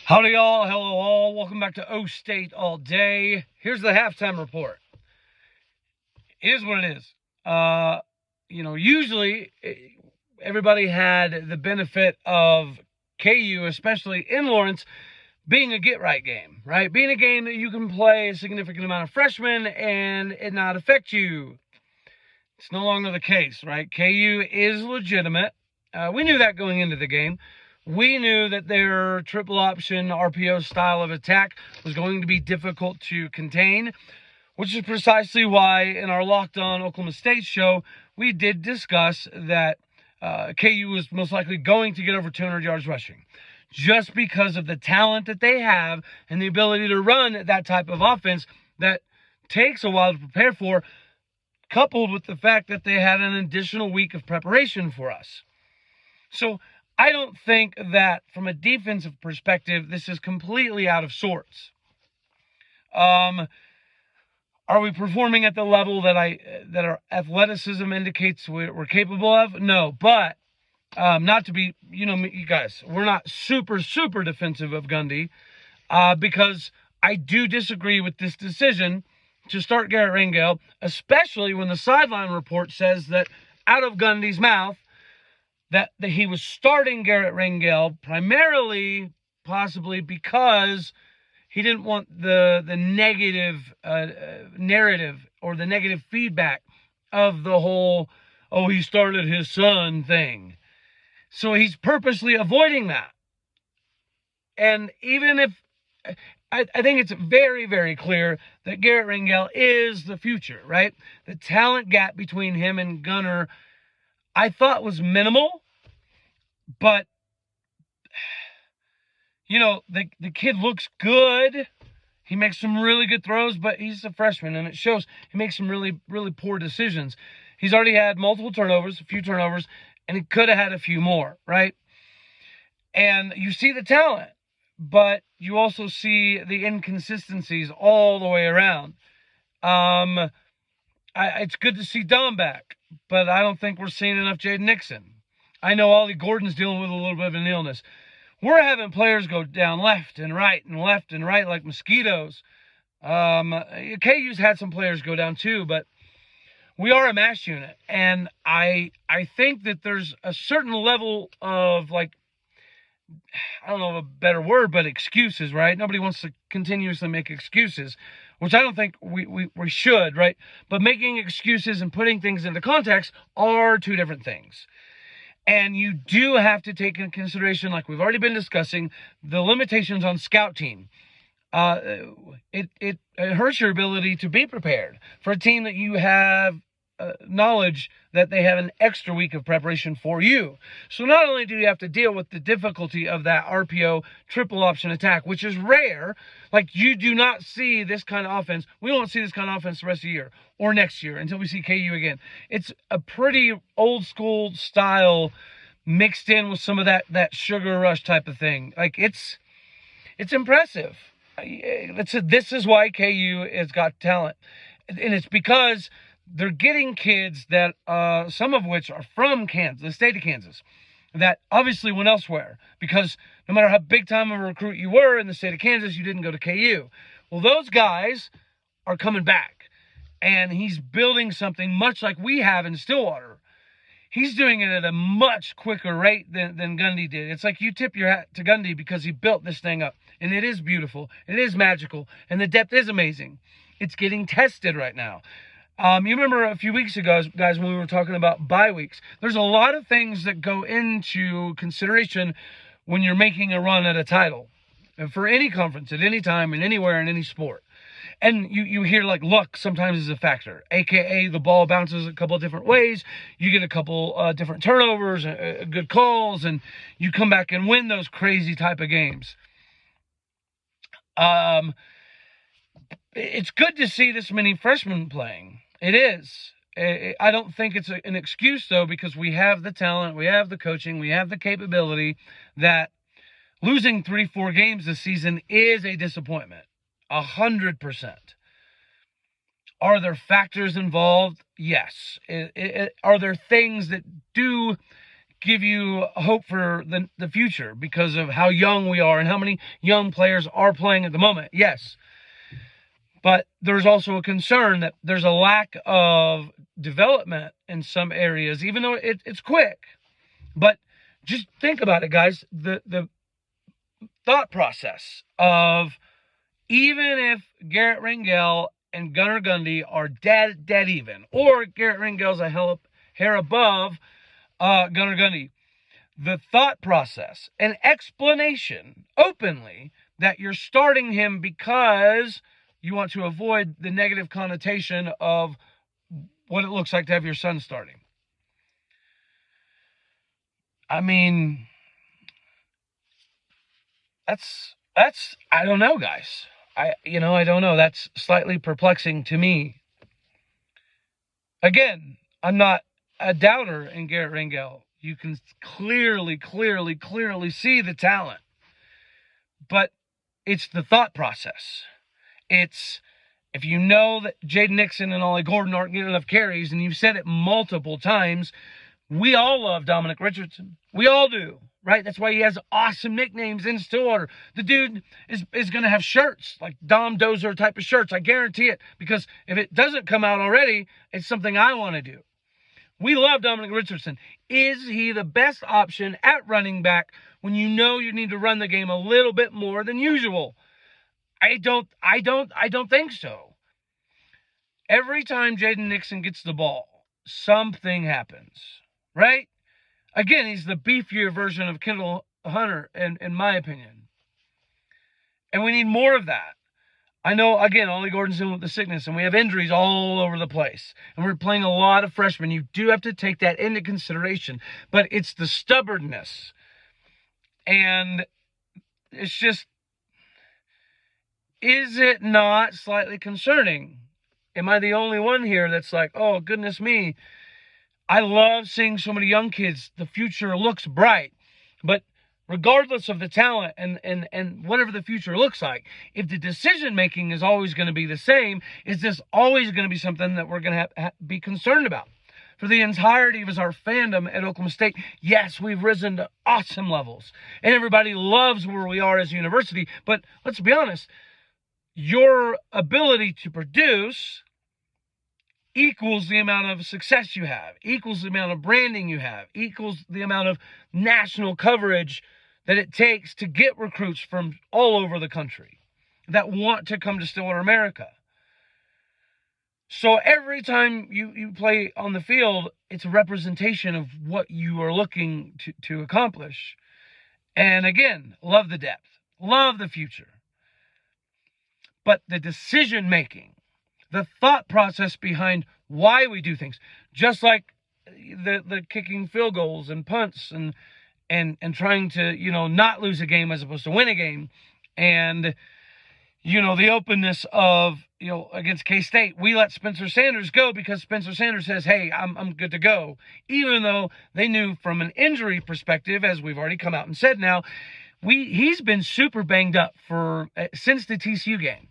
Howdy y'all, hello all, welcome back to OState All Day. Here's the halftime report. It is what it is. Usually everybody had the benefit of KU, especially in Lawrence, being a get-right game, right? Being a game that you can play a significant amount of freshmen and it not affect you. It's no longer the case, right? KU is legitimate. We knew that going into the game. We knew that their triple option RPO style of attack was going to be difficult to contain, which is precisely why in our Locked On Oklahoma State show, we did discuss that KU was most likely going to get over 200 yards rushing, just because of the talent that they have and the ability to run that type of offense that takes a while to prepare for, coupled with the fact that they had an additional week of preparation for us. So I don't think that from a defensive perspective, this is completely out of sorts. Are we performing at the level that our athleticism indicates we're capable of? No, but not to be, you guys, we're not super defensive of Gundy because I do disagree with this decision to start Garrett Rangel, especially when the sideline report says that out of Gundy's mouth, that he was starting Garrett Rangel primarily, possibly because he didn't want the negative narrative or the negative feedback of the whole, he started his son thing. So he's purposely avoiding that. And even if, I think it's very, very clear that Garrett Rangel is the future, right? The talent gap between him and Gunnar, I thought was minimal, but, the kid looks good. He makes some really good throws, but he's a freshman, and it shows. He makes some really, really poor decisions. He's already had multiple turnovers, a few turnovers, and he could have had a few more, right? And you see the talent, but you also see the inconsistencies all the way around. It's good to see Dom back, but I don't think we're seeing enough Jaden Nixon. I know Ollie Gordon's dealing with a little bit of an illness. We're having players go down left and right like mosquitoes. KU's had some players go down too, but we are a mass unit. And I think that there's a certain level of, I don't know a better word, but excuses, right? Nobody wants to continuously make excuses, which I don't think we should, right? But making excuses and putting things into context are two different things. And you do have to take into consideration, like we've already been discussing, the limitations on scout team. It hurts your ability to be prepared for a team that you have knowledge that they have an extra week of preparation for you. So not only do you have to deal with the difficulty of that RPO triple option attack, which is rare, like you do not see this kind of offense. We won't see this kind of offense the rest of the year or next year until we see KU again. It's a pretty old school style mixed in with some of that sugar rush type of thing. It's impressive. This is why KU has got talent. And it's because they're getting kids that, some of which are from Kansas, the state of Kansas, that obviously went elsewhere because no matter how big time of a recruit you were in the state of Kansas, you didn't go to KU. Well, those guys are coming back, and he's building something much like we have in Stillwater. He's doing it at a much quicker rate than Gundy did. It's like you tip your hat to Gundy because he built this thing up, and it is beautiful, it is magical, and the depth is amazing. It's getting tested right now. You remember a few weeks ago, guys, when we were talking about bye weeks, there's a lot of things that go into consideration when you're making a run at a title for any conference at any time and anywhere in any sport. And you hear luck sometimes is a factor, aka the ball bounces a couple of different ways. You get a couple different turnovers, good calls, and you come back and win those crazy type of games. It's good to see this many freshmen playing. It is. I don't think it's an excuse, though, because we have the talent, we have the coaching, we have the capability that losing 3-4 games this season is a disappointment. 100%. Are there factors involved? Yes. Are there things that do give you hope for the future because of how young we are and how many young players are playing at the moment. Yes. But there's also a concern that there's a lack of development in some areas, even though it's quick. But just think about it, guys. The thought process of, even if Garrett Rangel and Gunnar Gundy are dead even, or Garrett Rangel's a hair above Gunnar Gundy, the thought process and explanation openly that you're starting him because you want to avoid the negative connotation of what it looks like to have your son starting. I mean, that's I don't know, guys. I don't know. That's slightly perplexing to me. Again, I'm not a doubter in Garrett Rangel. You can clearly see the talent. But it's the thought process. It's, if you know that Jaden Nixon and Ollie Gordon aren't getting enough carries, and you've said it multiple times, we all love Dominic Richardson. We all do, right? That's why he has awesome nicknames in Stillwater. The dude is going to have shirts, like Dom Dozer type of shirts. I guarantee it, because if it doesn't come out already, it's something I want to do. We love Dominic Richardson. Is he the best option at running back when you know you need to run the game a little bit more than usual? I don't think so. Every time Jaden Nixon gets the ball, something happens, right? Again, he's the beefier version of Kendall Hunter, in my opinion. And we need more of that. I know, again, Ollie Gordon's in with the sickness, and we have injuries all over the place. And we're playing a lot of freshmen. You do have to take that into consideration. But it's the stubbornness. And it's just, is it not slightly concerning? Am I the only one here that's like, oh, goodness me, I love seeing so many young kids. The future looks bright. But regardless of the talent and whatever the future looks like, if the decision-making is always going to be the same, is this always going to be something that we're going to be concerned about? For the entirety of our fandom at Oklahoma State, yes, we've risen to awesome levels. And everybody loves where we are as a university. But let's be honest, your ability to produce equals the amount of success you have, equals the amount of branding you have, equals the amount of national coverage that it takes to get recruits from all over the country that want to come to Stillwater, America. So every time you play on the field, it's a representation of what you are looking to accomplish. And again, love the depth, love the future. But the decision-making, the thought process behind why we do things, just like the kicking field goals and punts and trying to, not lose a game as opposed to win a game, and, the openness of, against K-State, we let Spencer Sanders go because Spencer Sanders says, hey, I'm good to go, even though they knew from an injury perspective, as we've already come out and said now, he's been super banged up since the TCU game.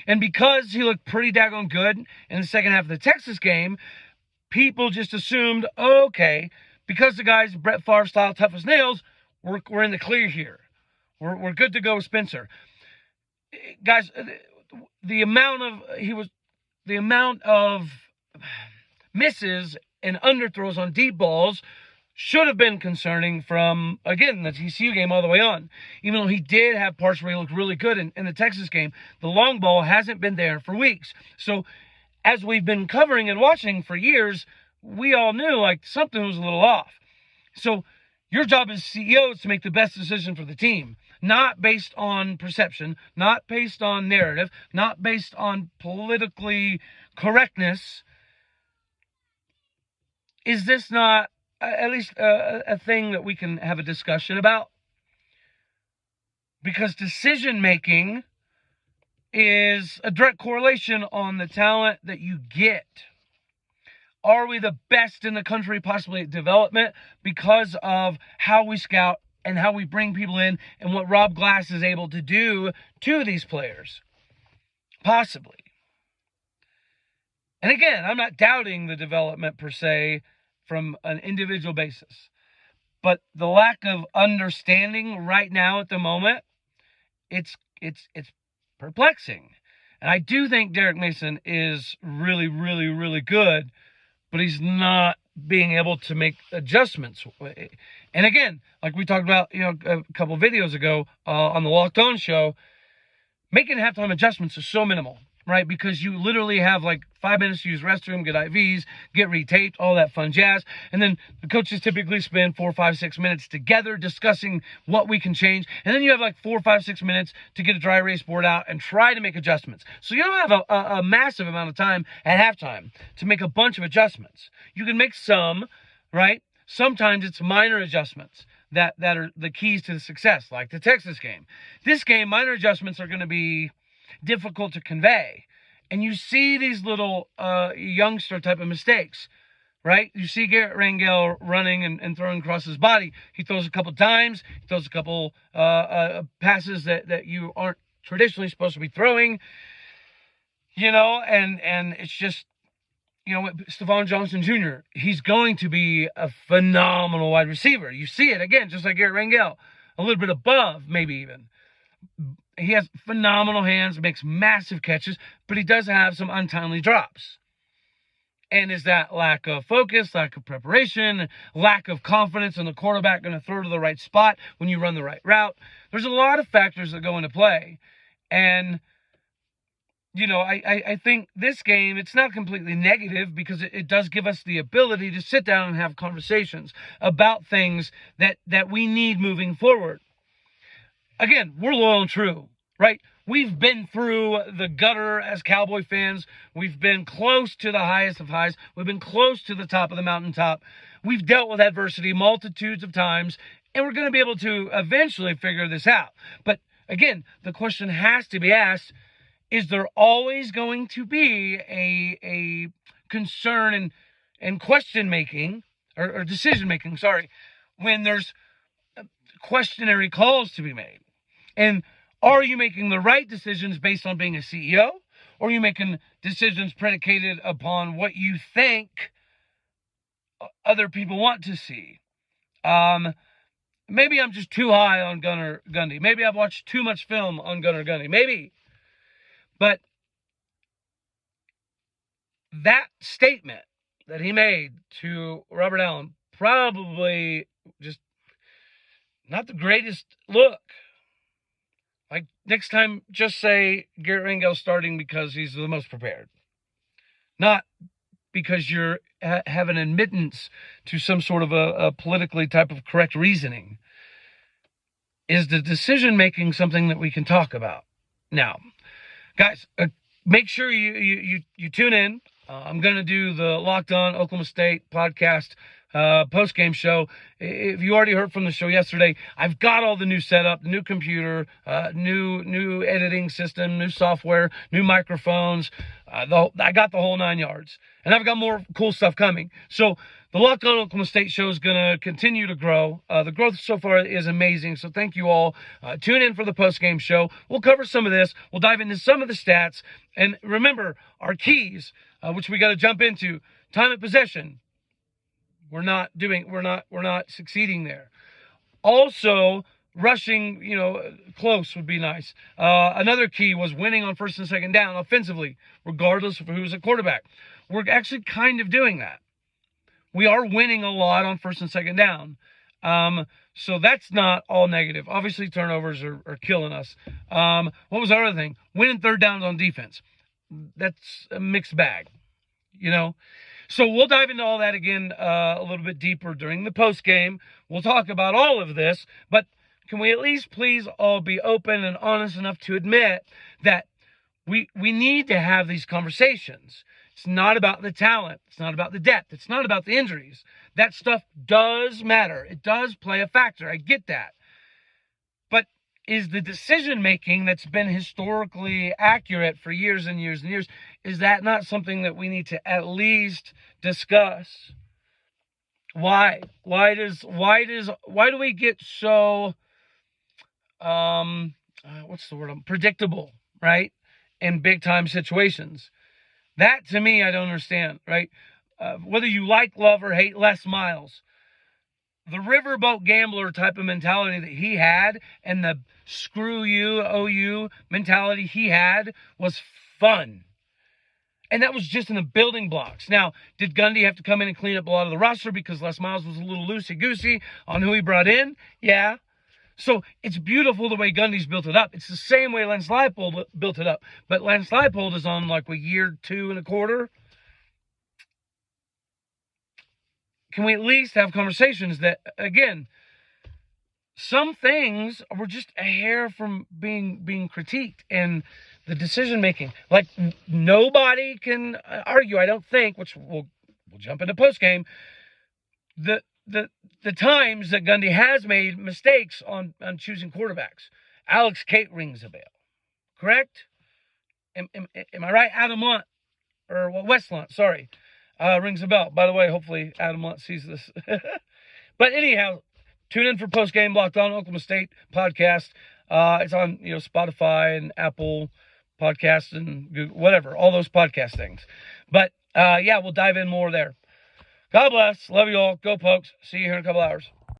And because he looked pretty daggone good in the second half of the Texas game, people just assumed, okay, because the guy's Brett Favre style tough as nails, we're in the clear here. We're good to go with Spencer. Guys, the amount of misses and underthrows on deep balls should have been concerning from, again, the TCU game all the way on. Even though he did have parts where he looked really good in the Texas game, the long ball hasn't been there for weeks. So as we've been covering and watching for years, we all knew something was a little off. So your job as CEO is to make the best decision for the team, not based on perception, not based on narrative, not based on politically correctness. Is this not at least a thing that we can have a discussion about? Because decision-making is a direct correlation on the talent that you get. Are we the best in the country possibly at development because of how we scout and how we bring people in and what Rob Glass is able to do to these players? Possibly. And again, I'm not doubting the development per se from an individual basis. But the lack of understanding right now at the moment, it's perplexing. And I do think Derek Mason is really, really, really good, but he's not being able to make adjustments. And again, like we talked about, a couple videos ago on the Locked On show, making halftime adjustments is so minimal, right? Because you literally have like 5 minutes to use restroom, get IVs, get retaped, all that fun jazz. And then the coaches typically spend 4, 5, 6 minutes together discussing what we can change. And then you have like 4, 5, 6 minutes to get a dry erase board out and try to make adjustments. So you don't have a massive amount of time at halftime to make a bunch of adjustments. You can make some, right? Sometimes it's minor adjustments that are the keys to the success, like the Texas game. This game, minor adjustments are going to be difficult to convey. And you see these little youngster type of mistakes, right? You see Garrett Rangel running and throwing across his body. He throws a couple dimes. He throws a couple passes that you aren't traditionally supposed to be throwing, and it's just, Stephon Johnson Jr., he's going to be a phenomenal wide receiver. You see it, again, just like Garrett Rangel, a little bit above, maybe even. He has phenomenal hands, makes massive catches, but he does have some untimely drops. And is that lack of focus, lack of preparation, lack of confidence in the quarterback going to throw to the right spot when you run the right route? There's a lot of factors that go into play. And I think this game, it's not completely negative because it does give us the ability to sit down and have conversations about things that we need moving forward. Again, we're loyal and true, right? We've been through the gutter as Cowboy fans. We've been close to the highest of highs. We've been close to the top of the mountaintop. We've dealt with adversity multitudes of times, and we're going to be able to eventually figure this out. But again, the question has to be asked, is there always going to be a concern and question-making, or decision-making, when there's questionary calls to be made? And are you making the right decisions based on being a CEO? Or are you making decisions predicated upon what you think other people want to see? Maybe I'm just too high on Gundy. Maybe I've watched too much film on Gundy. Maybe. But that statement that he made to Robert Allen, probably just not the greatest look. Like, next time, just say Garrett Rangel's starting because he's the most prepared. Not because you're have an admittance to some sort of a politically type of correct reasoning. Is the decision-making something that we can talk about? Now, guys, make sure you tune in. I'm going to do the Locked On Oklahoma State podcast post-game show. If you already heard from the show yesterday, I've got all the new setup, new computer, new editing system, new software, new microphones. I got the whole 9 yards. And I've got more cool stuff coming. So the Locked On Oklahoma State show is going to continue to grow. The growth so far is amazing. So thank you all. Tune in for the post-game show. We'll cover some of this. We'll dive into some of the stats. And remember, our keys, which we got to jump into, time of possession. We're not succeeding there. Also, rushing, close would be nice. Another key was winning on first and second down offensively, regardless of who's at quarterback. We're actually kind of doing that. We are winning a lot on first and second down. So that's not all negative. Obviously, turnovers are killing us. What was the other thing? Winning third downs on defense. That's a mixed bag, So we'll dive into all that again a little bit deeper during the post game. We'll talk about all of this, but can we at least please all be open and honest enough to admit that we need to have these conversations? It's not about the talent. It's not about the depth. It's not about the injuries. That stuff does matter. It does play a factor. I get that. But is the decision-making that's been historically accurate for years and years and years, is that not something that we need to at least discuss? Why? Why do we get so, predictable, right? In big-time situations. That, to me, I don't understand, right? Whether you like, love, or hate Les Miles, the riverboat gambler type of mentality that he had and the screw you, OU mentality he had was fun. And that was just in the building blocks. Now, did Gundy have to come in and clean up a lot of the roster because Les Miles was a little loosey-goosey on who he brought in? Yeah. So it's beautiful the way Gundy's built it up. It's the same way Lance Leipold built it up. But Lance Leipold is on like year 2.25. Can we at least have conversations that, again, some things were just a hair from being critiqued, and the decision making, like nobody can argue, I don't think, which we'll jump into post game, the times that Gundy has made mistakes on choosing quarterbacks. Alex Cate rings a bell, correct? Am I right? Adam Lunt, or West Lunt, sorry, rings a bell. By the way, hopefully Adam Lunt sees this. But anyhow, tune in for post game Locked On Oklahoma State podcast. It's on Spotify and Apple Podcasts and Google, whatever, all those podcast things. But yeah, we'll dive in more there. God bless. Love you all. Go Pokes. See you here in a couple hours.